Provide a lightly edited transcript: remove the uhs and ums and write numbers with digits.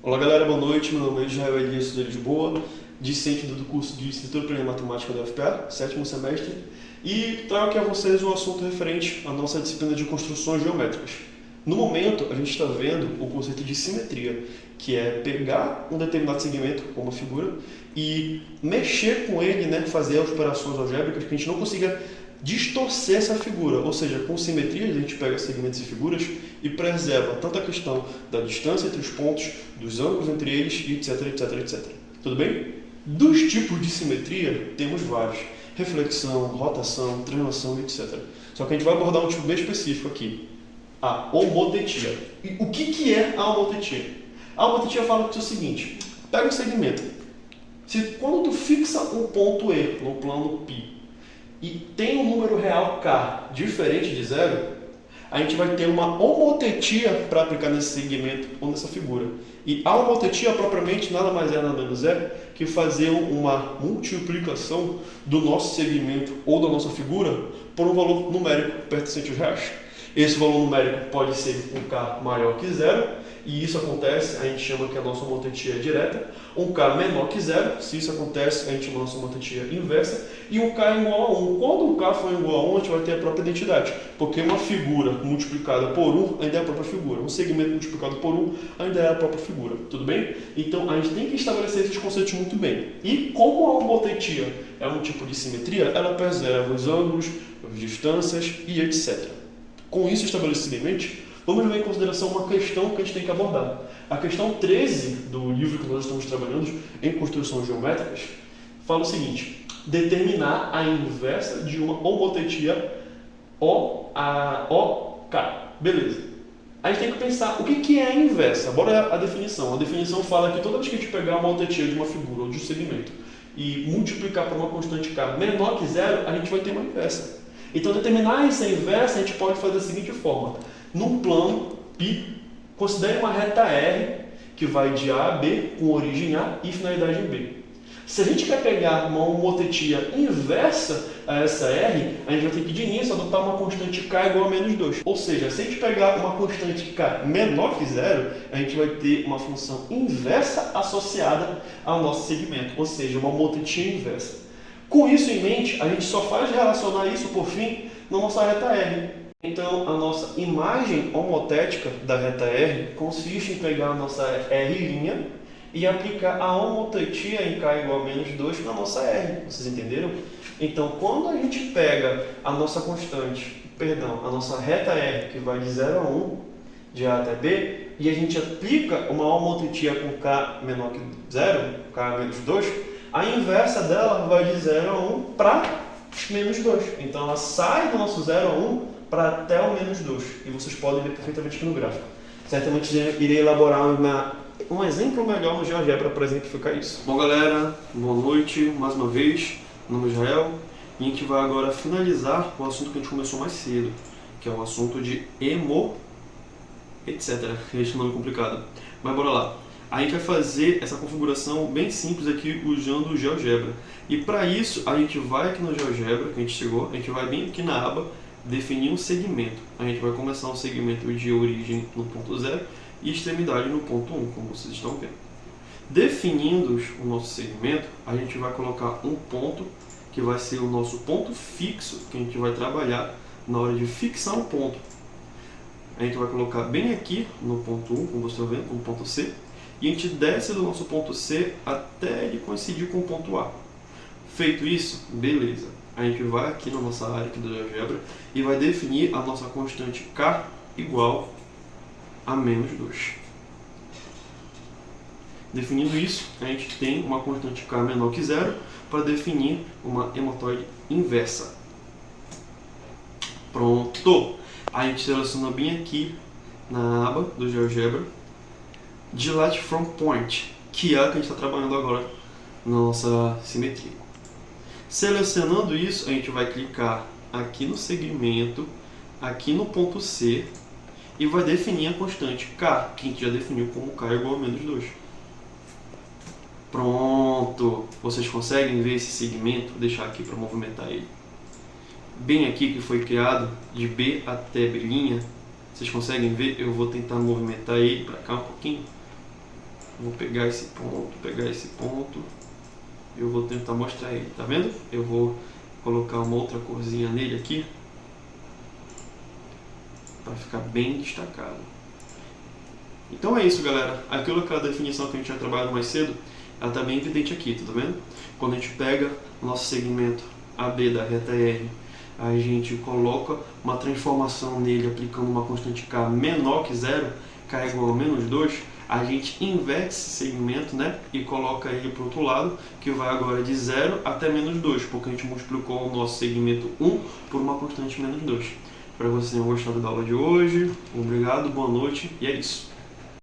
Olá galera, boa noite. Meu nome é Israel Elias de Lisboa, discente do curso de Estrutura Plena Matemática da UFPA, sétimo semestre, e trago aqui a vocês um assunto referente à nossa disciplina de construções geométricas. No momento, a gente está vendo o conceito de simetria, que é pegar um determinado segmento, como uma figura, e mexer com ele, fazer operações algébricas que a gente não consiga distorcer essa figura, ou seja, com simetria a gente pega segmentos e figuras e preserva tanto a questão da distância entre os pontos, dos ângulos entre eles, e etc, etc, etc. Tudo bem? Dos tipos de simetria, temos vários. Reflexão, rotação, translação, etc. Só que a gente vai abordar um tipo bem específico aqui. A homotetia. E o que é a homotetia? A homotetia fala o seguinte: pega um segmento. Quando tu fixa um ponto E no plano π, e tem um número real k diferente de zero, a gente vai ter uma homotetia para aplicar nesse segmento ou nessa figura. E a homotetia propriamente nada mais é nada menos é que fazer uma multiplicação do nosso segmento ou da nossa figura por um valor numérico pertencente aos reais. Esse valor numérico pode ser um k maior que zero, e isso acontece, a gente chama que a nossa homotetia é direta. Um k menor que zero, se isso acontece, a gente chama a nossa homotetia inversa. E um k igual a 1. Quando um k for igual a 1, a gente vai ter a própria identidade, porque uma figura multiplicada por 1 ainda é a própria figura. Um segmento multiplicado por 1 ainda é a própria figura. Tudo bem? Então, a gente tem que estabelecer esses conceitos muito bem. E como a homotetia é um tipo de simetria, ela preserva os ângulos, as distâncias e etc. Com isso estabelecido em mente, vamos levar em consideração uma questão que a gente tem que abordar. A questão 13 do livro que nós estamos trabalhando em construções geométricas fala o seguinte: determinar a inversa de uma homotetia OK. Beleza. A gente tem que pensar o que é a inversa. Bora a definição. A definição fala que toda vez que a gente pegar uma homotetia de uma figura ou de um segmento e multiplicar por uma constante k menor que zero, a gente vai ter uma inversa. Então, determinar essa inversa a gente pode fazer da seguinte forma: num plano π, considere uma reta R que vai de A a B com origem A e finalidade em B. Se a gente quer pegar uma homotetia inversa a essa R, a gente vai ter que de início adotar uma constante k igual a menos 2. Ou seja, se a gente pegar uma constante k menor que zero, a gente vai ter uma função inversa associada ao nosso segmento, ou seja, uma homotetia inversa. Com isso em mente, a gente só faz relacionar isso, por fim, na nossa reta R. Então, a nossa imagem homotética da reta R consiste em pegar a nossa R' e aplicar a homotetia em k igual a menos 2 na nossa R. Vocês entenderam? Então, quando a gente pega a nossa a nossa reta R, que vai de 0 a 1, de A até B, e a gente aplica uma homotetia com k menor que 0, k menos 2, a inversa dela vai de 0 a 1 para menos 2. Então, ela sai do nosso 0 a 1 para até o menos 2. E vocês podem ver perfeitamente aqui no gráfico. Certamente irei elaborar um exemplo melhor no GeoGebra para exemplificar isso. Bom, galera, boa noite mais uma vez. Meu nome é Israel e a gente vai agora finalizar o assunto que a gente começou mais cedo, que é o assunto de etc. Este nome complicado. Mas bora lá. A gente vai fazer essa configuração bem simples aqui usando o GeoGebra. E para isso, a gente vai aqui no GeoGebra, que a gente chegou, a gente vai bem aqui na aba, definir um segmento. A gente vai começar um segmento de origem no ponto 0 e extremidade no ponto 1, como vocês estão vendo. Definindo o nosso segmento, a gente vai colocar um ponto, que vai ser o nosso ponto fixo, que a gente vai trabalhar na hora de fixar um ponto. A gente vai colocar bem aqui no ponto 1, como vocês estão vendo, no ponto C, e a gente desce do nosso ponto C até ele coincidir com o ponto A. Feito isso, beleza. A gente vai aqui na nossa área aqui do GeoGebra e vai definir a nossa constante k igual a menos 2. Definindo isso, a gente tem uma constante k menor que zero para definir uma ematóide inversa. Pronto! A gente seleciona bem aqui na aba do GeoGebra Delete from Point, que é a que a gente está trabalhando agora na nossa simetria. Selecionando isso, a gente vai clicar aqui no segmento, aqui no ponto C, e vai definir a constante k, que a gente já definiu como k igual a menos 2. Pronto! Vocês conseguem ver esse segmento? Vou deixar aqui para movimentar ele. Bem aqui que foi criado, de B até B', vocês conseguem ver? Eu vou tentar movimentar ele para cá um pouquinho. Vou pegar esse ponto, eu vou tentar mostrar ele, tá vendo? Eu vou colocar uma outra corzinha nele aqui, para ficar bem destacado. Então é isso, galera. Aquela definição que a gente já trabalhado mais cedo, ela está bem evidente aqui, tá vendo? Quando a gente pega o nosso segmento AB da reta R, a gente coloca uma transformação nele aplicando uma constante K menor que zero, K é igual a menos 2, a gente inverte esse segmento, né, e coloca ele para o outro lado, que vai agora de 0 até menos 2, porque a gente multiplicou o nosso segmento 1 por uma constante menos 2. Espero que vocês tenham gostado da aula de hoje. Obrigado, boa noite e é isso.